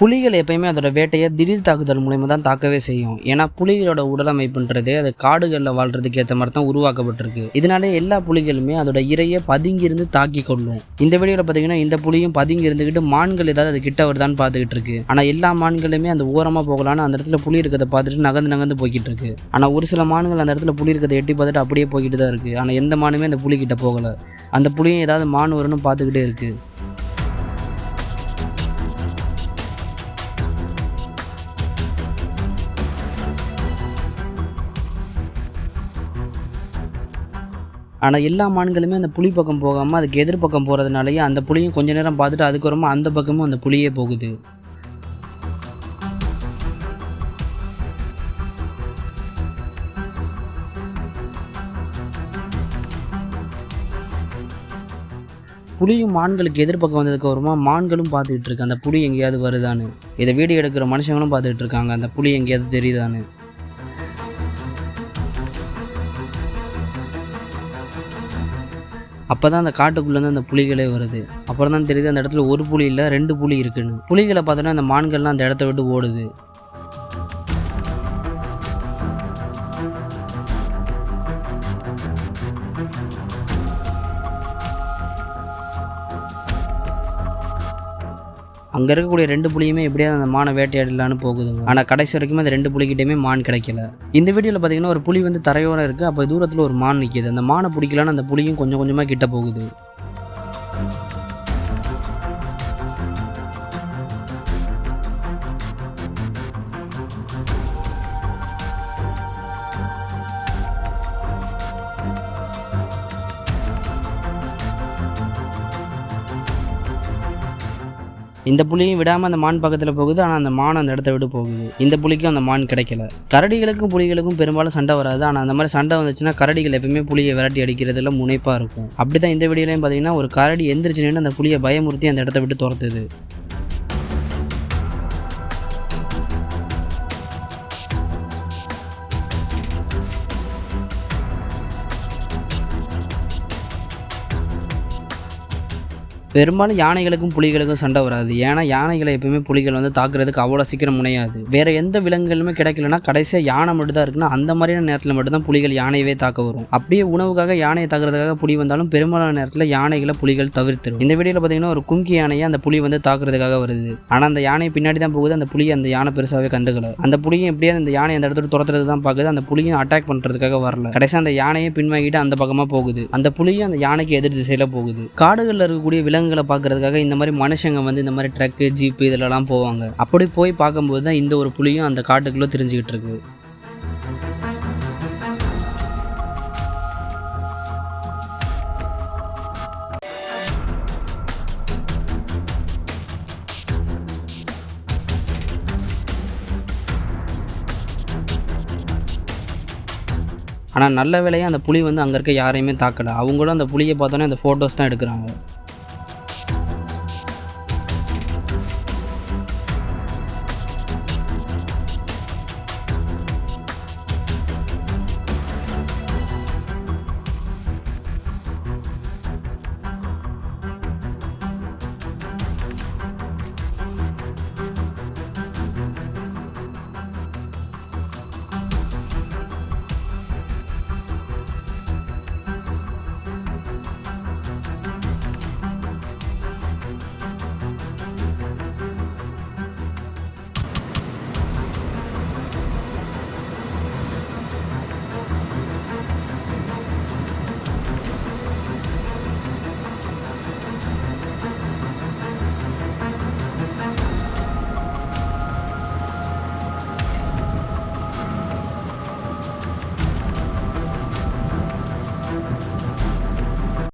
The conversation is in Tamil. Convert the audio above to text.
புலிகள் எப்பயுமே அதோட வேட்டையை திடீர் தாக்குதல் மூலயமா தான் தாக்கவே செய்யும். ஏன்னா புலிகளோட உடலமைப்புன்றது அது காடுகளில் வாழ்றதுக்கு ஏற்ற மாதிரி தான் உருவாக்கப்பட்டிருக்கு. இதனாலே எல்லா புலிகளுமே அதோட இரையை பதுங்கி இருந்து தாக்கி கொள்ளும். இந்த வீடியோவில் பார்த்தீங்கன்னா இந்த புலியும் பதுங்கி இருந்துக்கிட்டு மான்கள் ஏதாவது அது கிட்ட வருதான்னு பார்த்துக்கிட்டு இருக்கு. ஆனால் எல்லா மான்களுமே அந்த ஓரமாக போகலான்னு அந்த இடத்துல புலி இருக்கிறத பார்த்துட்டு நகர்ந்து போய்கிட்டு இருக்கு. ஆனால் ஒரு சில மான்கள் அந்த இடத்துல புலி இருக்கிறத எட்டி பார்த்துட்டு அப்படியே போய்கிட்டு தான் இருக்கு. ஆனால் எந்த மானுமே அந்த புலி கிட்ட போகலை. அந்த புலியும் ஏதாவது மான் வரும்னு பார்த்துக்கிட்டே இருக்கு. ஆனால் எல்லா மான்களுமே அந்த புலி பக்கம் போகாமல் அதுக்கு எதிர்பக்கம் போகிறதுனாலேயே அந்த புலியும் கொஞ்ச நேரம் பார்த்துட்டு அதுக்கப்புறமா அந்த பக்கமும் அந்த புலியே போகுது. புலியும் மான்களுக்கு எதிர்பக்கம் வந்ததுக்கு அப்புறமா மான்களும் பார்த்துக்கிட்டு இருக்கு அந்த புலி எங்கேயாவது வருதான்னு. இதை வீடியோ எடுக்கிற மனுஷங்களும் பார்த்துக்கிட்டு இருக்காங்க அந்த புலி எங்கேயாவது தெரியுதான்னு. அப்போ தான் அந்த காட்டுக்குள்ளேருந்து அந்த புலிகளே வருது. அப்புறம் தான் தெரியுது அந்த இடத்துல ஒரு புலி இல்லை 2 புலி இருக்குன்னு. புலிகளை பார்த்தோன்னா அந்த மான்கள்லாம் அந்த இடத்த விட்டு ஓடுது. அங்கே இருக்கக்கூடிய 2 புலியுமே எப்படியாவது அந்த மானை வேட்டையாடலான்னு போகுதுங்க. ஆனால் கடைசி வரைக்கும் அந்த 2 புலிகிட்டையுமே மான் கிடைக்கல. இந்த வீடியோவில் பார்த்தீங்கன்னா ஒரு புலி வந்து தரையோடு இருக்குது. அப்போ தூரத்தில் ஒரு மான் நிற்கிது. அந்த மானை பிடிக்கலான்னு அந்த புலியும் கொஞ்சம் கொஞ்சமாக கிட்ட போகுது. இந்த புலியும் விடாமல் அந்த மான் பக்கத்தில் போகுது. ஆனால் அந்த மான் அந்த இடத்த விட்டு போகுது. இந்த புலிக்கும் அந்த மான் கிடைக்கல. கரடிகளுக்கும் புலிகளுக்கும் பெரும்பாலும் சண்டை வராது. ஆனால் அந்த மாதிரி சண்டை வந்துச்சுன்னா கரடிகள் எப்பவுமே புலியை விரட்டி அடிக்கிறதுல முனைப்பாக இருக்கும். அப்படி தான் இந்த வீடியோலையும் பார்த்தீங்கன்னா ஒரு கரடி எந்திரிச்சு நின்று அந்த புலியை பயமுறுத்தி அந்த இடத்த விட்டு துரத்துது. பெரும்பாலும் யானைகளுக்கும் புலிகளுக்கும் சண்டை வராது. ஏன்னா யானைகளை எப்பவுமே புலிகள் வந்து தாக்குறதுக்கு அவ்வளோ சீக்கிரம் முனையாது. வேற எந்த விலங்குகளுமே கிடைக்கலன்னா கடைசியாக யானை மட்டும் தான் இருக்குன்னா அந்த மாதிரியான நேரத்தில் மட்டும்தான் புலிகள் யானையவே தாக்க வரும். அப்படியே உணவுக்காக யானையை தாக்குறதுக்காக புலி வந்தாலும் பெரும்பாலான நேரத்தில் யானைகளை புலிகள் தவிர்த்துடும். இந்த வீடியோவில் பார்த்தீங்கன்னா ஒரு கும்கி யானையை அந்த புலி வந்து தாக்குறதுக்காக வருது. ஆனால் அந்த யானை பின்னாடி தான் போகுது. அந்த புலி அந்த யானை பெருசாகவே கண்டுக்கல. அந்த புலியும் எப்படியாவது அந்த யானை அந்த இடத்துல துரத்துறது தான் பார்க்குது. அந்த புலியும் அட்டாக் பண்ணுறதுக்காக வரல. கடைசியாக அந்த யானையை பின்வாங்கிட்டு அந்த பக்கமாக போகுது. அந்த புலியும் அந்த யானைக்கு எதிர் திசையில் போகுது. காடுகளில் இருக்கக்கூடிய விலங்குகளை பார்க்கறதுக்காக இந்த மாதிரி மனுஷங்க வந்து இந்த மாதிரி ட்ரக்கு ஜீப்பு இதெல்லாம் போவாங்க. அப்படி போய் பார்க்கும்போது தான் இந்த ஒரு புலியும் அந்த காட்டுக்குள்ளே தெரிஞ்சுக்கிட்டு இருக்கு. ஆனால் நல்ல வேளையாக அந்த புலி வந்து அங்கே இருக்க யாரையுமே தாக்கலை. அவங்களும் அந்த புலியை பார்த்தோன்னே அந்த ஃபோட்டோஸ் தான் எடுக்கிறாங்க.